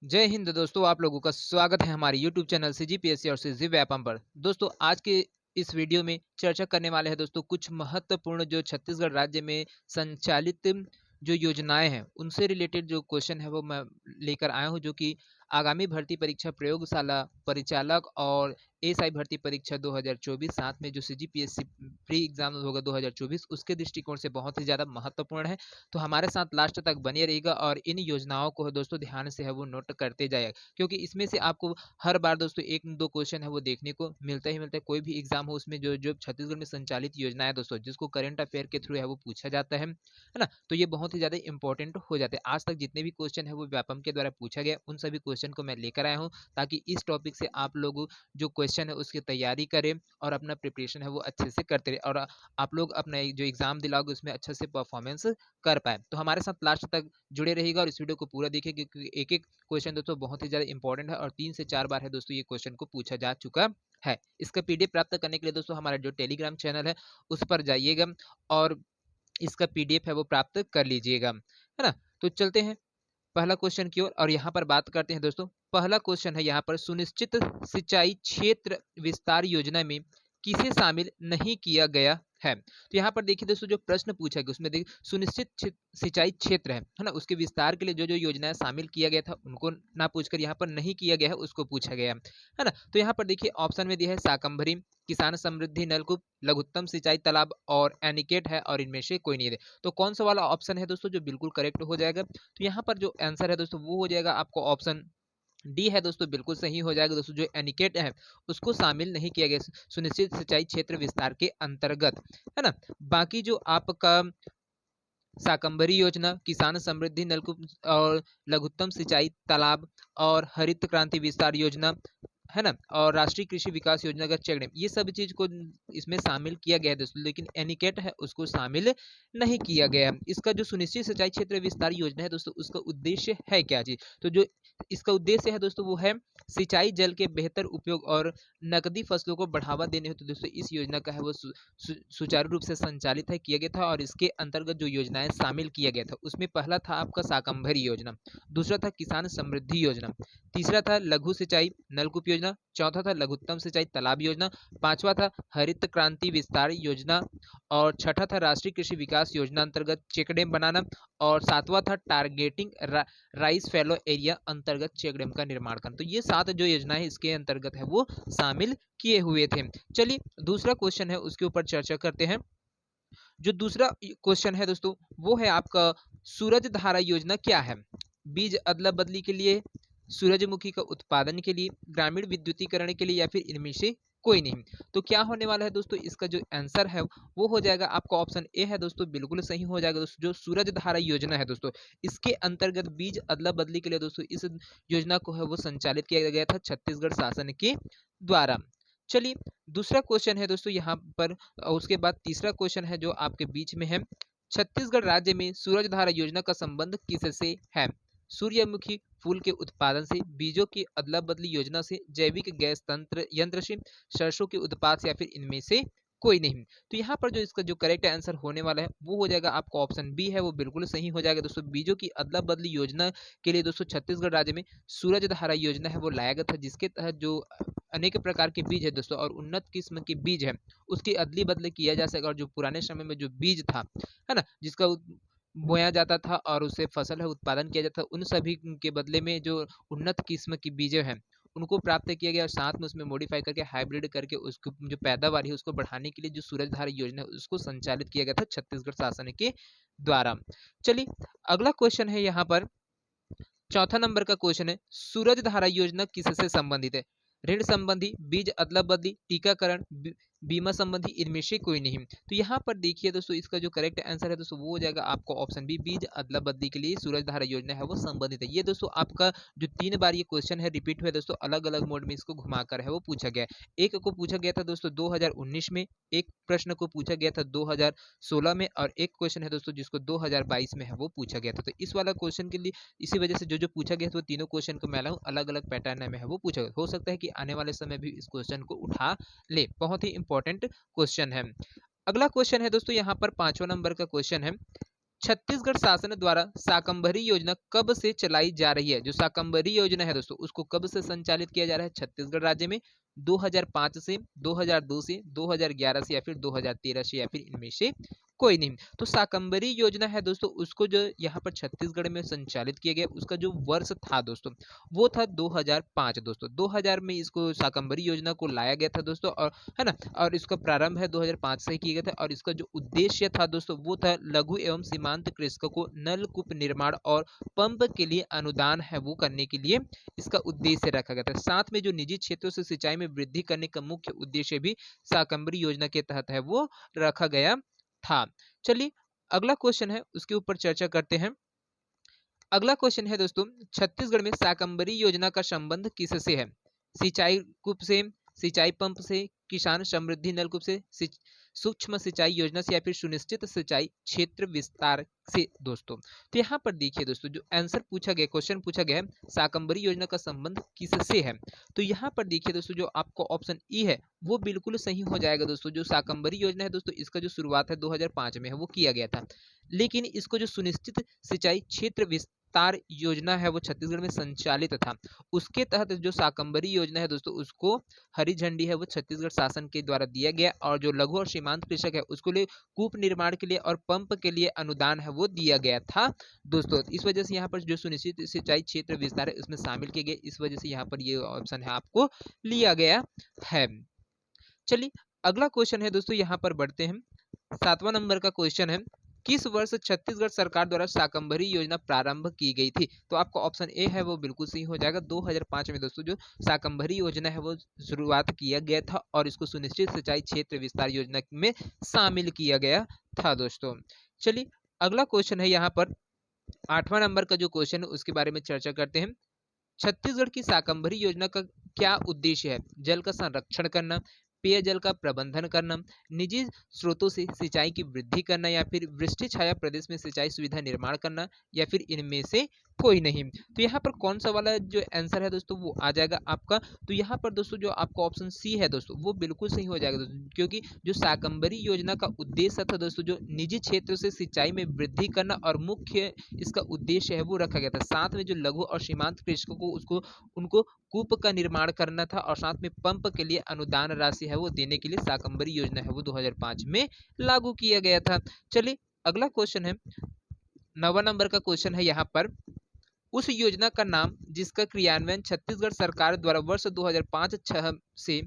जय हिंद दोस्तों, आप लोगों का स्वागत है हमारे यूट्यूब चैनल सीजीपीएससी और सीजी व्यापम पर। दोस्तों आज के इस वीडियो में चर्चा करने वाले हैं दोस्तों कुछ महत्वपूर्ण जो छत्तीसगढ़ राज्य में संचालित जो योजनाएं हैं उनसे रिलेटेड जो क्वेश्चन है वो मैं लेकर आया हूं, जो कि आगामी भर्ती परीक्षा प्रयोगशाला परिचालक और एएसआई भर्ती परीक्षा 2024 साथ में जो सीजीपीएससी प्री एग्जाम होगा 2024 उसके दृष्टिकोण से बहुत ही ज़्यादा महत्वपूर्ण है। तो हमारे साथ लास्ट तक बने रहिएगा और इन योजनाओं को दोस्तों ध्यान से है वो नोट करते जाएगा, क्योंकि इसमें से आपको हर बार दोस्तों एक दो क्वेश्चन है वो देखने को मिलता ही मिलता है। कोई भी एग्जाम हो उसमें जो जो छत्तीसगढ़ में संचालित योजना है दोस्तों, जिसको करंट अफेयर के थ्रू है वो पूछा जाता है ना। तो ये बहुत ही ज्यादा इंपॉर्टेंट हो जाते हैं। आज तक जितने भी क्वेश्चन है वो व्यापम के द्वारा पूछा गया, उन सभी क्वेश्चन को मैं लेकर आया हूँ ताकि इस टॉपिक से आप लोग जो क्वेश्चन है उसकी तैयारी करें और अपना प्रिपरेशन है वो अच्छे से करते रहे और आप लोग अपना जो एग्जाम दिलाओगे उसमें अच्छे से परफॉर्मेंस कर पाए। तो हमारे साथ लास्ट तक जुड़े रहिएगा और इस वीडियो को पूरा देखिए, क्योंकि एक एक क्वेश्चन दोस्तों बहुत ही ज्यादा इंपॉर्टेंट है और 3 से 4 बार है दोस्तों ये क्वेश्चन को पूछा जा चुका है। इसका पीडीएफ प्राप्त करने के लिए दोस्तों हमारा जो टेलीग्राम चैनल है उस पर जाइएगा और इसका पीडीएफ है वो प्राप्त कर लीजिएगा, है ना। तो चलते हैं पहला क्वेश्चन की ओर और यहाँ पर बात करते हैं दोस्तों। पहला क्वेश्चन है यहाँ पर, सुनिश्चित सिंचाई क्षेत्र विस्तार योजना में किसे शामिल नहीं किया गया है। तो यहाँ पर देखिए दोस्तों, जो प्रश्न पूछा गया उसमें देखिए सुनिश्चित सिंचाई क्षेत्र है ना, उसके विस्तार के लिए जो जो योजनाएं शामिल किया गया था उनको ना पूछकर यहाँ पर नहीं किया गया है उसको पूछा गया है ना। तो यहाँ पर देखिए ऑप्शन में दिया है शाकंभरी, किसान समृद्धि नलकूप, लघुत्तम सिंचाई तालाब और एनिकेट है और इनमें से कोई नहीं है। तो कौन सा वाला ऑप्शन है दोस्तों जो बिल्कुल करेक्ट हो जाएगा? तो यहाँ पर जो आंसर है दोस्तों वो हो जाएगा आपको ऑप्शन डी है दोस्तों, बिल्कुल सही हो जाएगा दोस्तों। जो एनिकेट है उसको शामिल नहीं किया गया सुनिश्चित सिंचाई क्षेत्र विस्तार के अंतर्गत, है ना। बाकी जो आपका शाकंभरी योजना, किसान समृद्धि नलकूप और लघुत्तम सिंचाई तालाब और हरित क्रांति विस्तार योजना, है ना, और राष्ट्रीय कृषि विकास योजना का चेक डैम, ये सब चीज को इसमें शामिल किया गया है दोस्तों, लेकिन एनिकेट है उसको शामिल नहीं किया गया है। इसका जो सुनिश्चित सिंचाई क्षेत्र विस्तार योजना है दोस्तों उसका उद्देश्य है क्या चीज? तो जो इसका उद्देश्य है दोस्तों वो है सिंचाई जल के बेहतर उपयोग और नकदी फसलों को बढ़ावा देने हेतु दोस्तों इस योजना का है वो सुचारू रूप से संचालित है किया गया था। और इसके अंतर्गत जो योजनाएं शामिल किया गया था उसमें पहला था आपका शाकंभरी योजना, दूसरा था किसान समृद्धि योजना, तीसरा था लघु सिंचाई नलकूप योजना, चौथा था लघुत्तम सिंचाई तालाब योजना, पांचवा था हरित क्रांति विस्तार योजना और छठा था राष्ट्रीय कृषि विकास योजना अंतर्गत चेक डैम बनाना और सातवां था टारगेटिंग राइस फैलो एरिया अंतर्गत चेक डैम का निर्माण करना। तो ये 7 जो योजना है इसके अंतर्गत है वो शामिल किए हुए थे। चलिए दूसरा क्वेश्चन है उसके ऊपर चर्चा करते हैं। जो दूसरा क्वेश्चन है दोस्तों वो है आपका, सूरज धारा योजना क्या है? बीज अदला बदली के लिए, सूरजमुखी का उत्पादन के लिए, ग्रामीण विद्युतीकरण के लिए या फिर इनमें से कोई नहीं। तो क्या होने वाला है दोस्तों, इसका जो आंसर है वो हो जाएगा आपका ऑप्शन ए है दोस्तों, बिल्कुल सही हो जाएगा दोस्तों। जो सूरज धारा योजना है दोस्तों इसके अंतर्गत बीज अदला बदली के लिए दोस्तों इस योजना को है वो संचालित किया गया था छत्तीसगढ़ शासन के द्वारा। चलिए दूसरा क्वेश्चन है दोस्तों यहाँ पर, उसके बाद तीसरा क्वेश्चन है जो आपके बीच में है, छत्तीसगढ़ राज्य में सूरज धारा योजना का संबंध किससे है? सूर्यमुखी फूल के उत्पादन से, बीजों की अदला बदली योजना से, जैविक गैस तंत्र यंत्र से, सरसों के उत्पाद से या फिर इनमें से कोई नहीं। तो यहाँ पर जो इसका जो करेक्ट आंसर होने वाला है वो हो जाएगा आपका ऑप्शन बी है, वो बिल्कुल सही हो जाएगा दोस्तों। बीजों की अदला बदली योजना के लिए दोस्तों छत्तीसगढ़ राज्य में सूरज धारा योजना है वो लाया गया था, जिसके तहत जो अनेक प्रकार के बीज है दोस्तों और उन्नत किस्म के बीज है उसकी अदली बदली किया जा सके। और जो पुराने समय में जो बीज था, है ना, जिसका बोया जाता था और उससे फसल है उत्पादन किया जाता था, उन सभी के बदले में जो उन्नत किस्म की बीजें हैं उनको प्राप्त किया गया और साथ में उसमें मॉडिफाई करके हाइब्रिड करके उसको जो पैदावार है उसको बढ़ाने के लिए जो सूरजधारा योजना है उसको संचालित किया गया था छत्तीसगढ़ शासन के द्वारा। चलिए अगला क्वेश्चन है यहाँ पर, चौथा नंबर का क्वेश्चन है, सूरज धारा योजना किससे संबंधित है? ऋण संबंधी, बीज अदला बदली, टीकाकरण, बीमा संबंधी, इनमें से कोई नहीं। तो यहाँ पर देखिए दोस्तों इसका जो करेक्ट आंसर है दोस्तों वो हो जाएगा आपको ऑप्शन बी, बीज अदला बदली के लिए सूरज धारा योजना है वो संबंधित है। ये दोस्तों आपका जो 3 बार ये क्वेश्चन है रिपीट हुआ दोस्तों, अलग अलग मोड में इसको घुमाकर है वो पूछा गया है। एक को पूछा गया था दोस्तों 2019 में, एक प्रश्न को पूछा गया था 2016 में और एक क्वेश्चन है दोस्तों जिसको 2022 में है वो पूछा गया था। तो इस वाला क्वेश्चन के लिए इसी वजह से जो जो पूछा गया था वो तीनों क्वेश्चन को मैं अलग अलग पैटर्न में है वो पूछा गया। हो सकता है कि आने वाले समय भी इस क्वेश्चन को उठा ले, बहुत ही इंपॉर्टेंट क्वेश्चन है। अगला क्वेश्चन है दोस्तों यहाँ पर 5वां नंबर का क्वेश्चन है, छत्तीसगढ़ शासन द्वारा शाकंभरी योजना कब से चलाई जा रही है? जो शाकंभरी योजना है दोस्तों, उसको कब से संचालित किया जा रहा है छत्तीसगढ़ राज्य में? 2005 से, 2002 से, 2011 से, या फिर 2013 से, या फिर इनमें से कोई नहीं। तो शाकंभरी योजना है दोस्तों, उसको जो यहाँ पर छत्तीसगढ़ में संचालित किया गया, उसका जो वर्ष था दोस्तों, वो था 2005 दोस्तों। 2000 में इसको शाकंभरी योजना को लाया गया था दोस्तों, और है ना, और इसका प्रारंभ है 2005 से ही किया गया था। और इसका जो उद्देश्य था दोस्तों, वो था लघु एवं सीमांत कृषकों को नलकूप निर्माण और पंप के लिए अनुदान है वो करने के लिए इसका उद्देश्य रखा गया था। साथ में जो निजी क्षेत्रों से सिंचाई में वृद्धि करने का मुख्य उद्देश्य भी शाकंभरी योजना के तहत है वो रखा गया था। चलिए अगला क्वेश्चन है, उसके ऊपर चर्चा करते हैं। अगला क्वेश्चन है दोस्तों, छत्तीसगढ़ में शाकंभरी योजना का संबंध किससे है? सिंचाई कूप से, सिंचाई पंप से, किसान समृद्धि नलकूप से, सूक्ष्म सिंचाई योजना से, या फिर सुनिश्चित सिंचाई क्षेत्र विस्तार से दोस्तों। तो यहाँ पर देखिए दोस्तों, जो आंसर पूछा गया, क्वेश्चन पूछा गया है, शाकंभरी योजना का संबंध किससे है? तो यहाँ पर देखिए दोस्तों, जो आपको ऑप्शन ई है वो बिल्कुल सही हो जाएगा दोस्तों। जो शाकंभरी योजना है दोस्तों, इसका जो शुरुआत है 2005 में है वो किया गया था, लेकिन इसको जो सुनिश्चित सिंचाई क्षेत्र विस्तार योजना है वो छत्तीसगढ़ में संचालित था। उसके तहत जो शाकंभरी योजना है दोस्तों, उसको हरी झंडी है वो छत्तीसगढ़ शासन के द्वारा दिया गया, और जो लघु और सीमांत कृषक है उसको लिए कूप निर्माण के लिए और पंप के लिए अनुदान है वो दिया गया था दोस्तों। इस वजह से यहाँ पर जो सुनिश्चित सिंचाई क्षेत्र विस्तार है उसमें शामिल किए गए, इस वजह से यहाँ पर ये ऑप्शन है आपको लिया गया है। चलिए अगला क्वेश्चन है दोस्तों, यहाँ पर बढ़ते हैं। 7वां नंबर का क्वेश्चन है, किस वर्ष छत्तीसगढ़ सरकार द्वारा शाकंभरी योजना प्रारंभ की गई थी? तो आपका ऑप्शन ए है वो बिल्कुल सही हो जाएगा। 2005 में दोस्तों जो शाकंभरी योजना है वो शुरुआत किया गया था, और इसको सुनिश्चित सिंचाई क्षेत्र विस्तार योजना में शामिल किया गया था दोस्तों। चलिए अगला क्वेश्चन है, यहाँ पर 8वां नंबर का जो क्वेश्चन है उसके बारे में चर्चा करते हैं। छत्तीसगढ़ की शाकंभरी योजना का क्या उद्देश्य है? जल का संरक्षण करना, पेयजल का प्रबंधन करना, निजी स्रोतों से सिंचाई की वृद्धि करना, या फिर वृष्टि छाया प्रदेश में सिंचाई सुविधा निर्माण करना, या फिर इनमें से कोई नहीं। तो यहाँ पर कौन सा वाला जो आंसर है दोस्तों वो आ जाएगा आपका? तो यहाँ पर दोस्तों जो आपका ऑप्शन सी है दोस्तों वो बिल्कुल सही हो जाएगा दोस्तों, क्योंकि जो शाकंभरी योजना का उद्देश्य था दोस्तों, जो निजी क्षेत्र से सिंचाई में वृद्धि करना, और मुख्य इसका उद्देश्य है वो रखा गया था। साथ में जो लघु और सीमांत कृषकों को उसको उनको कूप का निर्माण करना था, और साथ में पंप के लिए अनुदान राशि है वो देने के लिए शाकंभरी योजना है वो 2005 में लागू किया गया था। चलिए अगला क्वेश्चन है, 9वां नंबर का क्वेश्चन है, यहाँ पर उस योजना का नाम जिसका क्रियान्वयन छत्तीसगढ़ सरकार द्वारा वर्ष 2005-6 से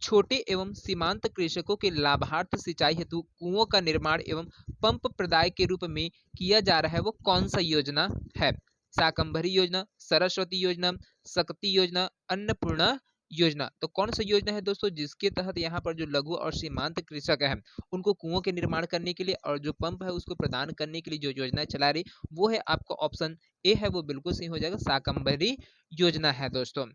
छोटे एवं सीमांत कृषकों के लाभार्थ सिंचाई हेतु कुओं का निर्माण एवं पंप प्रदाय के रूप में किया जा रहा है, वो कौन सा योजना है? शाकंभरी योजना, सरस्वती योजना, शक्ति योजना, अन्नपूर्णा योजना। तो कौन सा योजना है दोस्तों जिसके तहत यहाँ पर जो लघु और सीमांत कृषक है उनको कुओं के निर्माण करने के लिए और जो पंप है उसको प्रदान करने के लिए जो योजना चला रही, वो है आपका ऑप्शन ए है वो बिल्कुल सही हो जाएगा, शाकंभरी योजना है दोस्तों।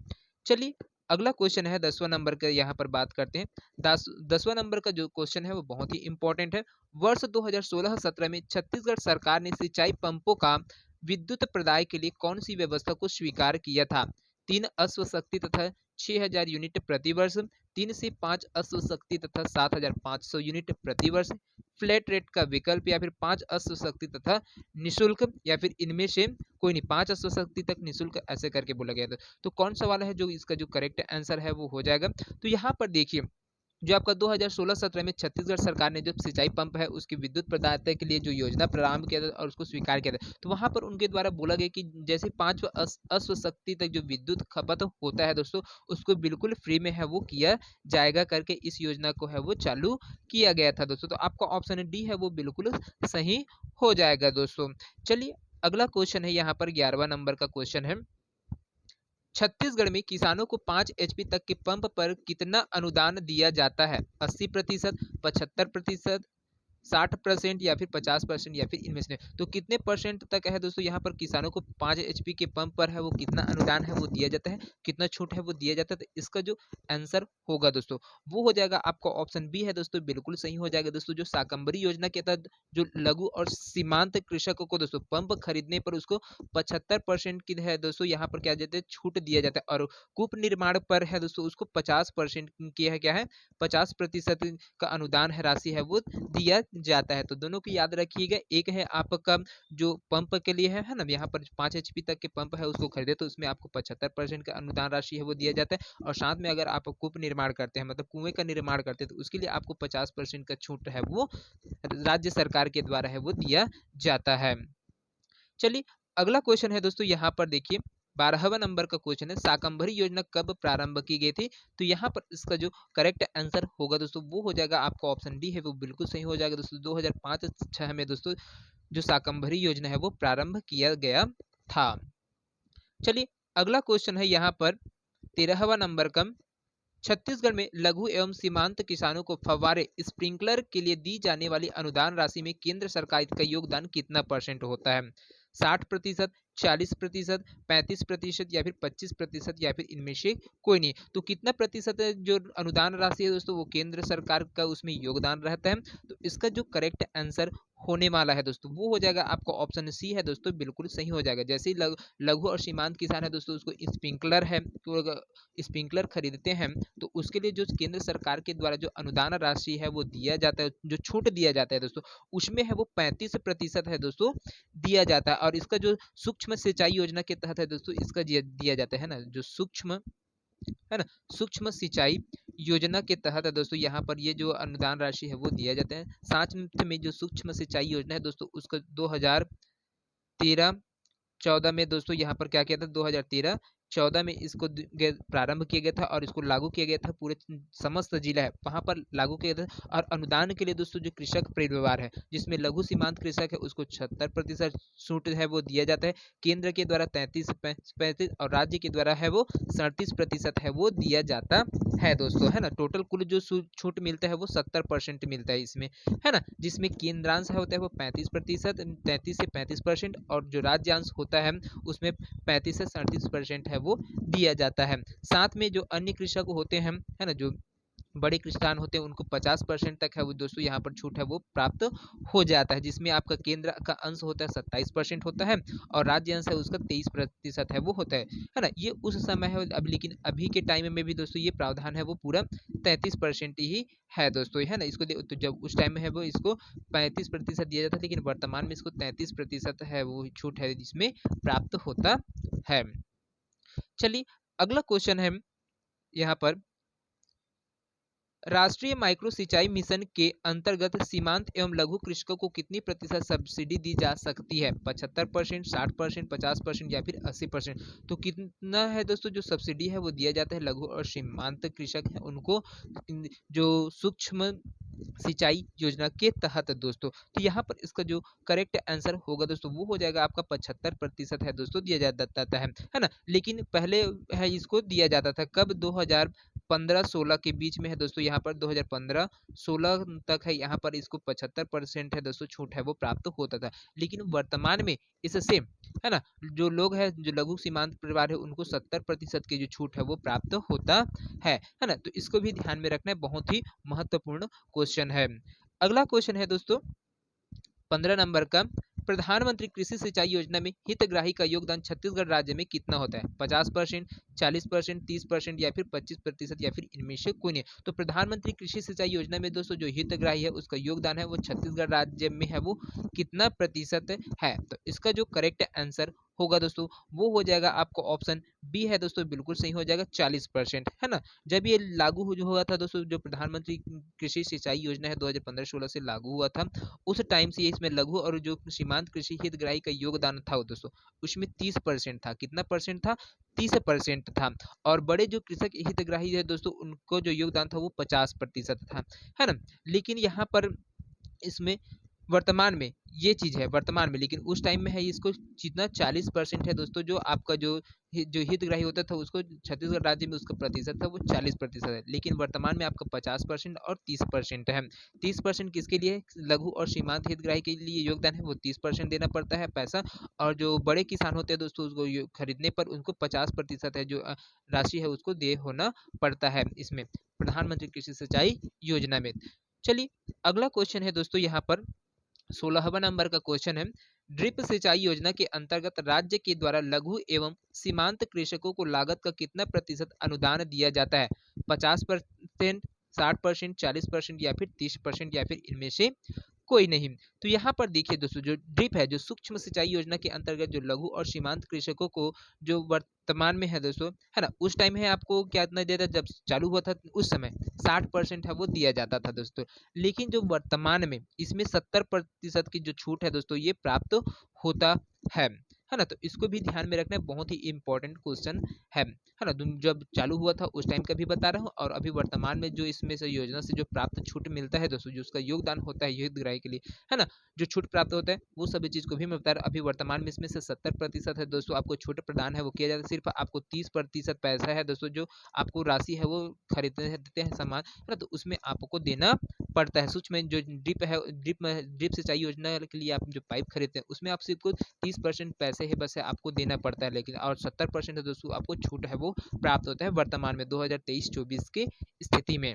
चलिए अगला क्वेश्चन है 10वां नंबर का, यहाँ पर बात करते हैं। 10वां नंबर का जो क्वेश्चन है वो बहुत ही इंपॉर्टेंट है। वर्ष 2016-17 में छत्तीसगढ़ सरकार ने सिंचाई पंपों का विद्युत प्रदाय के लिए कौन सी व्यवस्था को स्वीकार किया था? 3 अश्व शक्ति तथा 6000 यूनिट प्रति वर्ष, 3 से 5 अश्व शक्ति तथा 7500 यूनिट प्रति वर्ष, फ्लैट रेट का विकल्प, या फिर 5 अश्व शक्ति तथा निःशुल्क, या फिर इनमें से कोई नहीं, 5 अश्व शक्ति तक निःशुल्क ऐसे करके बोला गया था। तो कौन सा वाला है जो इसका जो करेक्ट आंसर है वो हो जाएगा? तो यहाँ पर देखिए जो आपका 2016-17 में छत्तीसगढ़ सरकार ने जो सिंचाई पंप है उसकी विद्युत प्रदायता के लिए जो योजना प्रारंभ किया था और उसको स्वीकार किया था, तो वहां पर उनके द्वारा बोला गया कि जैसे 5 अश्व शक्ति तक जो विद्युत खपत होता है दोस्तों उसको बिल्कुल फ्री में है वो किया जाएगा करके इस योजना को है वो चालू किया गया था दोस्तों। तो आपका ऑप्शन डी है वो बिल्कुल सही हो जाएगा दोस्तों। चलिए अगला क्वेश्चन है, यहाँ पर 11वां नंबर का क्वेश्चन है। छत्तीसगढ़ में किसानों को 5 एचपी तक के पंप पर कितना अनुदान दिया जाता है? 80%, 75%, 60% या फिर 50%, या फिर इनमें से तो कितने परसेंट तक है दोस्तों यहाँ पर किसानों को 5 एचपी के पंप पर है वो कितना अनुदान है वो दिया जाता है, कितना छूट है वो दिया जाता है? तो इसका जो आंसर होगा दोस्तों वो हो जाएगा आपका ऑप्शन बी है दोस्तों, बिल्कुल सही हो जाएगा दोस्तों। जो शाकंभरी योजना के तहत जो लघु और सीमांत कृषकों को दोस्तों पंप खरीदने पर उसको 75% की है दोस्तों यहाँ पर क्या जाते हैं छूट दिया जाता है, और कूप निर्माण पर है दोस्तों उसको 50% की है क्या है 50% का अनुदान है राशि है वो दिया जाता है। तो दोनों को याद रखिएगा। एक है आपका जो पंप के लिए है ना, यहाँ पर 5 एचपी तक के पंप है उसको खरीदे तो उसमें आपको 75% का अनुदान राशि है वो दिया जाता है। और साथ में अगर आप कूप निर्माण करते हैं, मतलब कुएं का निर्माण करते हैं, तो उसके लिए आपको 50% का छूट है वो राज्य सरकार के द्वारा है वो दिया जाता है। चलिए अगला क्वेश्चन है दोस्तों, यहाँ पर देखिए 12वां नंबर का क्वेश्चन है, शाकंभरी योजना कब प्रारंभ की गई थी? तो यहाँ पर इसका जो करेक्ट आंसर होगा दोस्तों वो हो जाएगा आपका ऑप्शन डी है वो बिल्कुल सही हो जाएगा दोस्तों। 2005-6 में दोस्तों जो शाकंभरी योजना है वो प्रारंभ किया गया था। चलिए अगला क्वेश्चन है यहाँ पर 13वां नंबर का, छत्तीसगढ़ में लघु एवं सीमांत किसानों को फव्वारे स्प्रिंकलर के लिए दी जाने वाली अनुदान राशि में केंद्र सरकार का योगदान कितना परसेंट होता है? 60%, 40%, 35% या फिर 25% या फिर इनमें से कोई नहीं। तो कितना प्रतिशत जो अनुदान राशि है दोस्तों वो केंद्र सरकार का उसमें योगदान रहता है? तो इसका जो करेक्ट आंसर होने वाला है दोस्तों वो हो जाएगा आपका ऑप्शन सी है दोस्तों, बिल्कुल सही हो जाएगा। जैसे ही लघु और सीमांत किसान है दोस्तों उसको स्प्रिंकलर है तो स्प्रिंकलर खरीदते हैं तो उसके लिए जो केंद्र सरकार के द्वारा जो अनुदान राशि है वो दिया जाता है, जो छूट दिया जाता है दोस्तों उसमें है वो 35% है दोस्तों दिया जाता है। और इसका जो सूक्ष्म सिंचाई योजना के तहत है दोस्तों इसका दिया जाता है ना, जो सूक्ष्म है ना, सूक्ष्म सिंचाई योजना के तहत है दोस्तों यहाँ पर ये जो अनुदान राशि है वो दिया जाता है। साथ में जो सूक्ष्म सिंचाई योजना है दोस्तों उसका 2013-14 में दोस्तों यहाँ पर क्या किया था, 2013-14 में इसको प्रारंभ किया गया था और इसको लागू किया गया था पूरे समस्त जिला है वहां पर लागू किया गया था। और अनुदान के लिए दोस्तों जो कृषक परिवार है जिसमें लघु सीमांत कृषक है उसको 76% छूट है वो दिया जाता है। केंद्र के द्वारा 33-35 और राज्य के द्वारा है वो 37% है वो दिया जाता है दोस्तों, है ना। टोटल कुल जो छूट मिलता है वो 70% मिलता है इसमें, है ना, जिसमें केंद्रांश होता है वो 35%, 33 से 35% और जो राज्यांश होता है उसमें 35 से 37% है वो दिया जाता है। साथ में जो अन्य कृषक होते हैं, है ना, जो बड़े किसान होते हैं उनको 50% तक है वो दोस्तों यहाँ पर छूट है वो प्राप्त हो जाता है, जिसमें आपका केंद्र का अंश होता है 27% होता है और राज्य अंश है उसका 23% है वो होता है ना। ये उस समय है अब, लेकिन अभी के टाइम में भी दोस्तों ये प्रावधान है वो पूरा 33% ही है दोस्तों, है ना। इसको तो जब उस टाइम में है वो इसको 35% दिया जाता है, लेकिन वर्तमान में इसको 33% है वो छूट है जिसमें प्राप्त होता है। चलिए अगला क्वेश्चन है यहाँ पर, राष्ट्रीय माइक्रो सिंचाई मिशन के अंतर्गत सीमांत एवं लघु कृषकों को कितनी प्रतिशत सब्सिडी दी जा सकती है? 75%, 60%, 50% या फिर 80%? तो कितना है दोस्तों जो सब्सिडी है वो दिया जाता है लघु और सीमांत कृषक है उनको जो सूक्ष्म सिंचाई योजना के तहत दोस्तों। तो यहाँ पर इसका जो करेक्ट आंसर होगा दोस्तों वो हो जाएगा आपका 75% है दोस्तों दिया जाता है ना। लेकिन पहले है इसको दिया जाता था कब, 2015-16 के बीच में है दोस्तों, यहाँ पर 2015-16 तक है यहाँ पर इसको 75% है दोस्तों छूट है वो प्राप्त होता था। लेकिन वर्तमान में इससे है ना जो लोग हैं जो लघु सीमांत परिवार है उनको 70% की जो छूट है वो प्राप्त होता है ना। तो इसको भी ध्यान में रखना है, बहुत ही महत्वपूर्ण क्वेश्चन है। अगला क्वेश्चन है दोस्तों 15 नंबर का, प्रधानमंत्री कृषि सिंचाई योजना में हितग्राही का योगदान छत्तीसगढ़ राज्य में कितना होता है? 50%, 40%, 30% या फिर 25% या फिर इनमें से कोई नहीं। तो प्रधानमंत्री कृषि सिंचाई योजना में दोस्तों जो हितग्राही है उसका योगदान है वो छत्तीसगढ़ राज्य में है वो कितना प्रतिशत है? तो इसका जो करेक्ट आंसर होगा दोस्तों वो हो जाएगा आपको ऑप्शन बी है दोस्तों, बिल्कुल सही हो जाएगा 40%, है ना। जब ये लागू जो हुआ था दोस्तों, जो प्रधानमंत्री कृषि सिंचाई योजना है 2015-16 से लागू हुआ था, उस टाइम से इसमें लघु और जो सीमांत कृषि हितग्राही का योगदान था दोस्तों उसमें 30% था। कितना परसेंट था? 30% था। और बड़े जो कृषक हितग्राही है दोस्तों उनको जो योगदान था वो 50% था, है ना। लेकिन यहाँ पर इसमें वर्तमान में ये चीज है वर्तमान में, लेकिन उस टाइम में है इसको जितना 40% है दोस्तों, जो आपका जो हितग्राही होता था उसको छत्तीसगढ़ राज्य में उसका प्रतिशत था वो 40% है। लेकिन वर्तमान में आपका 50% और 30% है। 30% किसके लिए? लघु और सीमांत हितग्राही के लिए योगदान है वो 30% देना पड़ता है पैसा, और जो बड़े किसान होते हैं दोस्तों उसको खरीदने पर उनको 50% है जो राशि है उसको दे होना पड़ता है इसमें प्रधानमंत्री कृषि सिंचाई योजना में। चलिए अगला क्वेश्चन है दोस्तों यहाँ पर 16वां नंबर का क्वेश्चन है, ड्रिप सिंचाई योजना के अंतर्गत राज्य के द्वारा लघु एवं सीमांत कृषकों को लागत का कितना प्रतिशत अनुदान दिया जाता है? 50%, 60%, 40% या फिर 30% या फिर इनमें से कोई नहीं। तो यहाँ पर देखिए दोस्तों, जो ड्रिप है, जो सूक्ष्म सिंचाई योजना के अंतर्गत जो लघु और सीमांत कृषकों को जो वर्तमान में है दोस्तों, है ना, उस टाइम है आपको क्या इतना देता, जब चालू हुआ था उस समय 60% है वो दिया जाता था दोस्तों। लेकिन जो वर्तमान में इसमें 70% की जो छूट है दोस्तों, ये प्राप्त होता है ना। तो इसको भी ध्यान में रखना है, बहुत ही इंपॉर्टेंट क्वेश्चन है ना। जब चालू हुआ था उस टाइम का भी बता रहा हूँ, और अभी वर्तमान में जो इसमें से योजना से जो प्राप्त छूट मिलता है दोस्तों, जो उसका योगदान होता है हितग्राही के लिए, है ना, जो छूट प्राप्त होता है वो सभी चीज को भी मैं बता रहा हूँ। अभी वर्तमान में इसमें से 70% है दोस्तों आपको छूट प्रदान है वो किया जाता है। सिर्फ आपको 30% पैसा है दोस्तों, जो आपको राशि है वो खरीदते देते हैं सामान, है ना, तो उसमें आपको देना पड़ता है। सूक्ष्म जो ड्रिप है, ड्रिप सिंचाई योजना के लिए आप जो पाइप खरीदते हैं उसमें आप सिर्फ 30% पैसे है बस आपको देना पड़ता है, लेकिन और 70% है दोस्तों आपको छूट है वो प्राप्त होता है वर्तमान में 2023-24 के स्थिति में।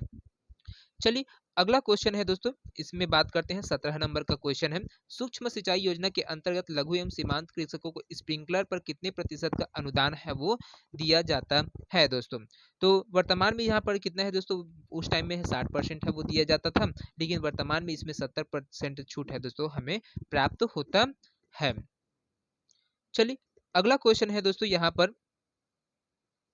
चलिए अगला क्वेश्चन है दोस्तों, इसमें बात करते हैं 17 नंबर का क्वेश्चन है, सूक्ष्म सिंचाई योजना के अंतर्गत लघु एवं सीमांत कृषकों को स्प्रिंकलर पर कितने प्रतिशत का अनुदान है वो दिया जाता है दोस्तों। तो वर्तमान में यहाँ पर कितना है दोस्तों, उस टाइम में 60% है वो दिया जाता था, लेकिन वर्तमान में इसमें 70% छूट है दोस्तों हमें प्राप्त होता है। चलिए अगला क्वेश्चन है दोस्तों, यहाँ पर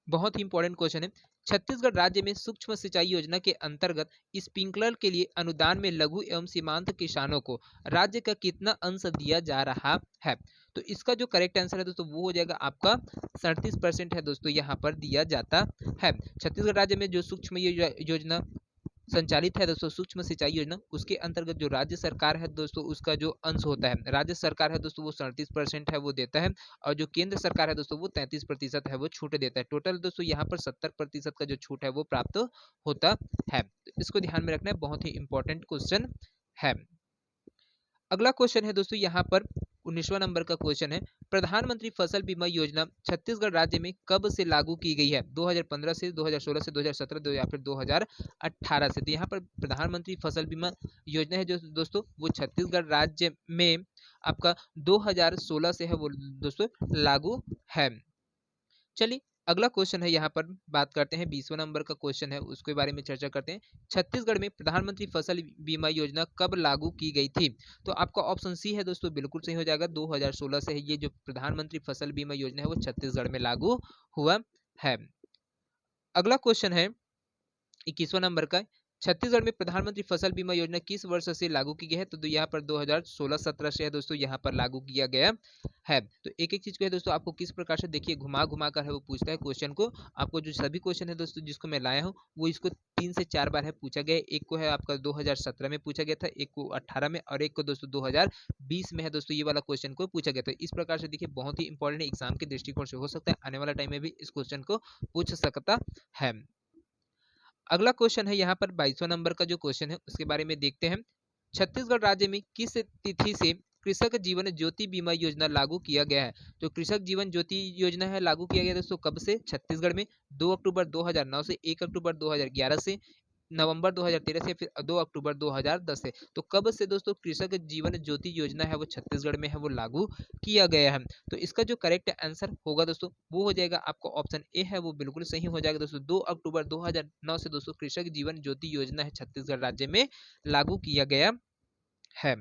बहुत ही इंपॉर्टेंट क्वेश्चन है, छत्तीसगढ़ राज्य में सूक्ष्म सिंचाई योजना के अंतर्गत स्प्रिंकलर के लिए अनुदान में लघु एवं सीमांत किसानों को राज्य का कितना अंश दिया जा रहा है। तो इसका जो करेक्ट आंसर है दोस्तों वो हो जाएगा आपका 37% है दोस्तों, यहाँ पर दिया जाता है। छत्तीसगढ़ राज्य में जो सूक्ष्म योजना संचालित है दोस्तों, सूक्ष्म सिंचाई योजना, उसके अंतर्गत जो राज्य सरकार है दोस्तों, उसका जो अंश होता है, राज्य सरकार है दोस्तों वो 37% है वो देता है, और जो केंद्र सरकार है दोस्तों वो 33% है वो छूट देता है। टोटल दोस्तों यहाँ पर 70% का जो छूट है वो प्राप्त होता है। इसको ध्यान में रखना है, बहुत ही इंपॉर्टेंट क्वेश्चन है। अगला क्वेश्चन है दोस्तों, यहाँ पर 19वां नंबर का क्वेश्चन है, प्रधानमंत्री फसल बीमा योजना छत्तीसगढ़ राज्य में कब से लागू की गई है, 2015 से, 2016 से, 2017 या फिर 2018 से। तो यहाँ पर प्रधानमंत्री फसल बीमा योजना है जो दोस्तों वो छत्तीसगढ़ राज्य में आपका 2016 से है वो दोस्तों लागू है। चलिए अगला क्वेश्चन है, यहाँ पर बात करते हैं 20वां नंबर का क्वेश्चन है, उसके बारे में चर्चा करते हैं, छत्तीसगढ़ में प्रधानमंत्री फसल बीमा योजना कब लागू की गई थी। तो आपका ऑप्शन सी है दोस्तों बिल्कुल सही हो जाएगा, 2016 से है ये जो प्रधानमंत्री फसल बीमा योजना है वो छत्तीसगढ़ में लागू हुआ है। अगला क्वेश्चन है 21वां नंबर का, छत्तीसगढ़ में प्रधानमंत्री फसल बीमा योजना किस वर्ष से लागू की गई है। तो यहाँ पर 2016-17 से है दोस्तों यहाँ पर लागू किया गया है। तो एक एक चीज को है दोस्तों आपको किस प्रकार से देखिए घुमा घुमा कर है वो पूछता है क्वेश्चन को। आपको जो सभी क्वेश्चन है दोस्तों जिसको मैं लाया हूँ वो इसको 3 से 4 बार है पूछा गया। एक को है आपका 2017 में पूछा गया था, एक को 18 में, और एक को दोस्तों 2020 में है दोस्तों ये वाला क्वेश्चन को पूछा गया था। इस प्रकार से देखिए बहुत ही इंपॉर्टेंट एग्जाम के दृष्टिकोण से हो सकता है आने वाला टाइम में भी इस क्वेश्चन को पूछ सकता है। अगला क्वेश्चन है यहाँ पर 22वां नंबर का जो क्वेश्चन है उसके बारे में देखते हैं, छत्तीसगढ़ राज्य में किस तिथि से कृषक जीवन ज्योति बीमा योजना लागू किया गया है। तो कृषक जीवन ज्योति योजना है लागू किया गया दोस्तों कब से, छत्तीसगढ़ में 2 अक्टूबर 2009 से, 1 अक्टूबर 2011 से, नवंबर 2013 से, फिर 2 अक्टूबर 2010 से। तो कब से दोस्तों कृषक जीवन ज्योति योजना है वो छत्तीसगढ़ में है वो लागू किया गया है। तो इसका जो करेक्ट आंसर होगा दोस्तों वो हो जाएगा आपका ऑप्शन ए है वो बिल्कुल सही हो जाएगा दोस्तों, 2 अक्टूबर 2009 से दोस्तों कृषक जीवन ज्योति योजना है छत्तीसगढ़ राज्य में लागू किया गया है।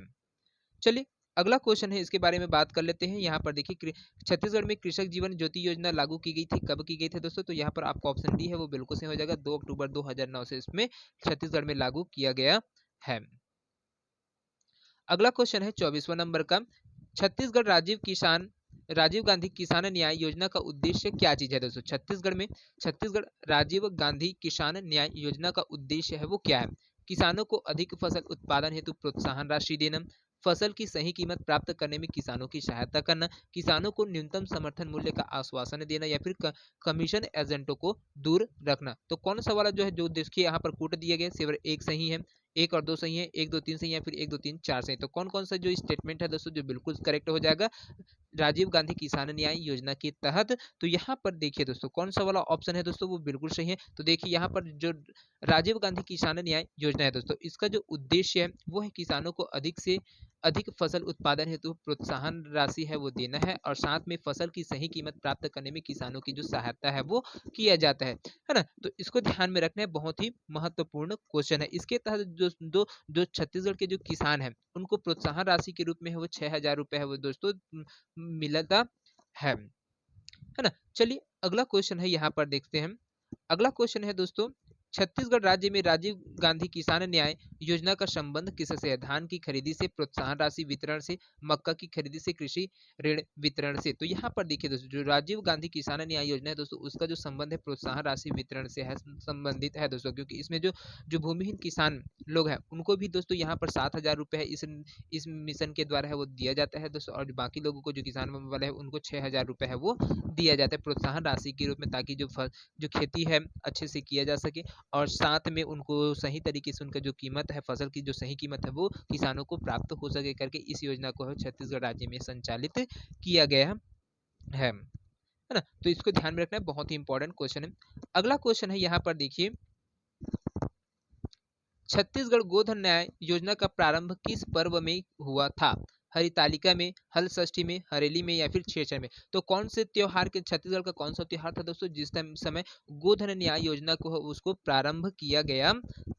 चलिए अगला क्वेश्चन है इसके बारे में बात कर लेते हैं। यहाँ पर देखिए छत्तीसगढ़ में कृषक जीवन ज्योति योजना लागू की गई थी, कब की गई थी दोस्तों। तो यहाँ पर आपका ऑप्शन डी है वो बिल्कुल सही हो जाएगा, 2 अक्टूबर 2009 से इसमें छत्तीसगढ़ में लागू किया गया है। अगला क्वेश्चन है 24वां नंबर का, छत्तीसगढ़ राजीव गांधी किसान न्याय योजना का उद्देश्य क्या चीज है दोस्तों। छत्तीसगढ़ राजीव गांधी किसान न्याय योजना का उद्देश्य है वो क्या है, किसानों को अधिक फसल उत्पादन हेतु प्रोत्साहन राशि देना, फसल की सही कीमत प्राप्त करने में किसानों की सहायता करना, किसानों को न्यूनतम समर्थन मूल्य का आश्वासन देना, या फिर कमीशन एजेंटों को दूर रखना। तो कौन सा वाला जो है जो देखिए यहाँ पर कोट दिए गए सिर्फ एक सही है, 1 और 2 सही है, 1 2 3 सही है, फिर 1 2 3 4 सही। तो कौन कौन सा जो स्टेटमेंट है दोस्तों जो बिल्कुल करेक्ट हो जाएगा, राजीव गांधी किसान न्याय योजना के तहत। तो यहाँ पर देखिए दोस्तों कौन सा वाला ऑप्शन है दोस्तों, वो बिल्कुल सही है। तो देखिए यहाँ पर जो राजीव गांधी किसान न्याय योजना है दोस्तों, इसका जो उद्देश्य है वो है किसानों को अधिक से अधिक फसल उत्पादन हेतु प्रोत्साहन राशि है वो देना है, और साथ में फसल की सही कीमत प्राप्त करने में किसानों की जो सहायता है वो किया जाता है ना। तो इसको ध्यान में रखना है, बहुत ही महत्वपूर्ण क्वेश्चन है। इसके तहत जो छत्तीसगढ़ के जो किसान हैं उनको प्रोत्साहन राशि के रूप में है वो 6,000 रुपए है वो दोस्तों मिलता है ना। चलिए अगला क्वेश्चन है यहाँ पर देखते हैं। अगला क्वेश्चन है दोस्तों, छत्तीसगढ़ राज्य में राजीव गांधी किसान न्याय योजना का संबंध किससे है? धान की खरीदी से, प्रोत्साहन राशि वितरण से, मक्का की खरीदी से, कृषि ऋण वितरण से। तो यहाँ पर देखिए दोस्तों जो राजीव गांधी किसान न्याय योजना है दोस्तों, उसका जो संबंध है प्रोत्साहन राशि वितरण से है, संबंधित है दोस्तों, क्योंकि इसमें जो जो भूमिहीन किसान लोग हैं उनको भी दोस्तों यहाँ पर 7,000 रुपए है इस मिशन के द्वारा है वो दिया जाता है दोस्तों, और बाकी लोगों को जो किसान वाले है उनको 6,000 रुपए है वो दिया जाता है प्रोत्साहन राशि के रूप में, ताकि जो खेती है अच्छे से किया जा सके, और साथ में उनको सही तरीके से उनका जो कीमत है, फसल की जो सही कीमत है वो किसानों को प्राप्त हो सके करके इस योजना को है छत्तीसगढ़ राज्य में संचालित किया गया है ना। तो इसको ध्यान में रखना है, बहुत ही इंपॉर्टेंट क्वेश्चन है। अगला क्वेश्चन है यहाँ पर देखिए, छत्तीसगढ़ गोधन न्याय योजना का प्रारंभ किस पर्व में हुआ था? हरितालिका में, हल षष्ठी में, हरेली में, या फिर छेषर में। तो कौन से त्योहार के, छत्तीसगढ़ का कौन सा त्योहार था दोस्तों जिस समय गोधन न्याय योजना को उसको प्रारंभ किया गया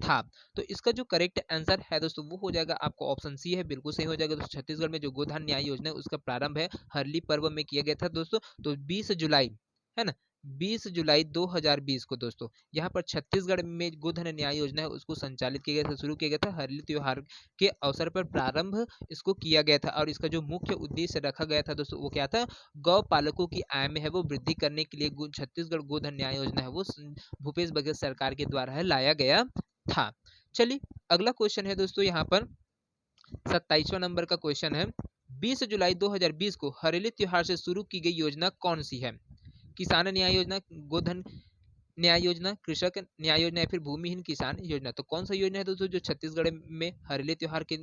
था? तो इसका जो करेक्ट आंसर है दोस्तों वो हो जाएगा आपको ऑप्शन सी है, बिल्कुल सही हो जाएगा दोस्तों। छत्तीसगढ़ में जो गोधन न्याय योजना है उसका प्रारंभ है हरली पर्व में किया गया था दोस्तों। तो 20 जुलाई है ना, 20 जुलाई 2020 को दोस्तों यहाँ पर छत्तीसगढ़ में गोधन न्याय योजना है उसको संचालित किया गया था, शुरू किया गया था। हरली त्योहार के अवसर पर प्रारंभ इसको किया गया था, और इसका जो मुख्य उद्देश्य रखा गया था दोस्तों वो क्या था? गौ पालकों की आय में है वो वृद्धि करने के लिए छत्तीसगढ़ गोधन न्याय योजना है वो भूपेश बघेल सरकार के द्वारा है लाया गया था। चलिए अगला क्वेश्चन है दोस्तों यहाँ पर 27वां नंबर का क्वेश्चन है, 20 जुलाई 2020 को हरेली त्योहार से शुरू की गई योजना कौन सी है? किसान न्याय योजना, गोधन न्याय योजना, कृषक न्याय योजना, या फिर भूमिहीन किसान योजना। तो कौन सा योजना है दोस्तों जो छत्तीसगढ़ में हरेली त्योहार के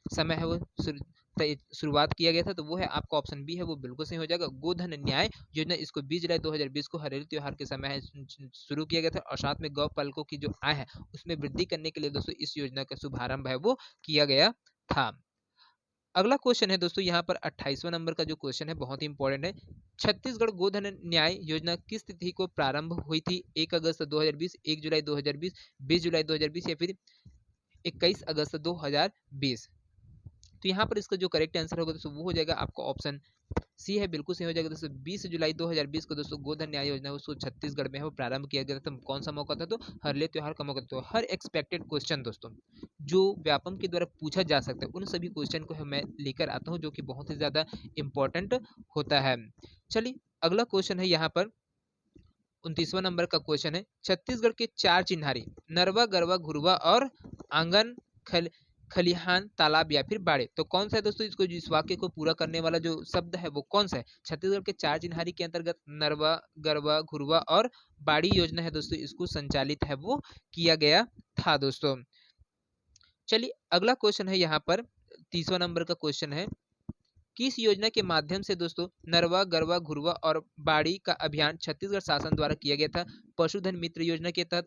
समय है वो शुरुआत किया गया था? तो वो है आपका ऑप्शन बी है वो बिल्कुल सही हो जाएगा, गोधन न्याय योजना। इसको 20 जुलाई 2020 को हरेली त्योहार के समय है शुरू किया गया था, और साथ में गौ पालकों की जो आय है उसमें वृद्धि करने के लिए दोस्तों इस योजना का शुभारंभ है वो किया गया था। अगला क्वेश्चन है दोस्तों यहाँ पर 28वां नंबर का जो क्वेश्चन है बहुत ही इंपॉर्टेंट है, छत्तीसगढ़ गोधन न्याय योजना किस तिथि को प्रारंभ हुई थी? 1 अगस्त 2020, 1 जुलाई 2020, 20 जुलाई 2020, या फिर 21 अगस्त 2020। तो यहाँ पर इसका जो करेक्ट आंसर होगा दोस्तों वो हो जाएगा आपका ऑप्शन सी है, बिल्कुल सही हो जाएगा दोस्तों। 20 जुलाई 2020 को दोस्तों गोधन न्याय योजना उसको छत्तीसगढ़ में है वो प्रारंभ किया गया था। कौन सा मौका था? तो हरले त्योहार का मौका था। तो हर एक्सपेक्टेड क्वेश्चन दोस्तों जो व्यापम के द्वारा पूछा जा सकता है उन सभी क्वेश्चन को मैं लेकर आता हूँ, जो कि बहुत ही ज्यादा इंपॉर्टेंट होता है। चलिए अगला क्वेश्चन है यहाँ पर 29वां नंबर का क्वेश्चन है, छत्तीसगढ़ के 4 चिन्हारी नरवा, गरवा, घुरवा और आंगन खलिहान, तालाब या फिर बाड़े। तो कौन सा है दोस्तों इसको इस वाक्य को पूरा करने वाला जो शब्द है वो कौन सा है? छत्तीसगढ़ के 4 चिन्हारी के अंतर्गत नरवा, गरवा, घुरवा और बाड़ी योजना है दोस्तों इसको संचालित है वो किया गया था दोस्तों। चलिए अगला क्वेश्चन है यहाँ पर 30वां नंबर का क्वेश्चन है, किस योजना के माध्यम से दोस्तों नरवा, गरवा, घुरवा और बाड़ी का अभियान छत्तीसगढ़ शासन द्वारा किया गया था? पशुधन मित्र योजना के तहत,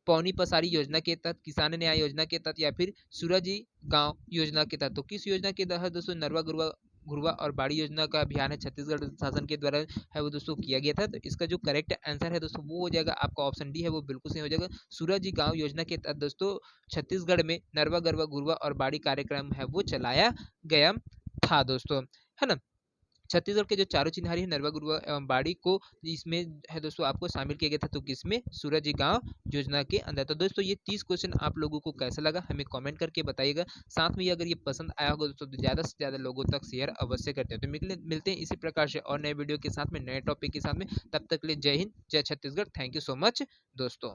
पौनी पसारी योजना के तहत, किसान न्याय योजना के तहत, या फिर सूरजी गांव योजना के तहत। तो किस योजना के तहत दोस्तों नरवा, गुरवा, घुरवा और बाड़ी योजना का अभियान है छत्तीसगढ़ शासन के द्वारा है वो दोस्तों किया गया था? तो इसका जो करेक्ट आंसर है दोस्तों वो हो जाएगा आपका ऑप्शन डी है वो बिल्कुल सही हो जाएगा। सूरजी गांव योजना के तहत दोस्तों छत्तीसगढ़ में नरवा, गरवा, घुरवा और बाड़ी कार्यक्रम है वो चलाया गया था दोस्तों, है ना। छत्तीसगढ़ के जो चारों चिन्हारी है नरवा, गुरुवा एवं बाड़ी को इसमें है दोस्तों आपको शामिल किया गया था। तो किसमें? सूरज गांव योजना के अंदर। तो दोस्तों ये 30 क्वेश्चन आप लोगों को कैसा लगा हमें कमेंट करके बताइएगा। साथ में अगर ये पसंद आया होगा दोस्तों तो ज़्यादा से ज़्यादा लोगों तक शेयर अवश्य करते हैं। तो मिलते हैं इसी प्रकार से और नए वीडियो के साथ में, नए टॉपिक के साथ में। तब तक के लिए जय हिंद, जय Chhattisgarh. Thank you so much दोस्तों।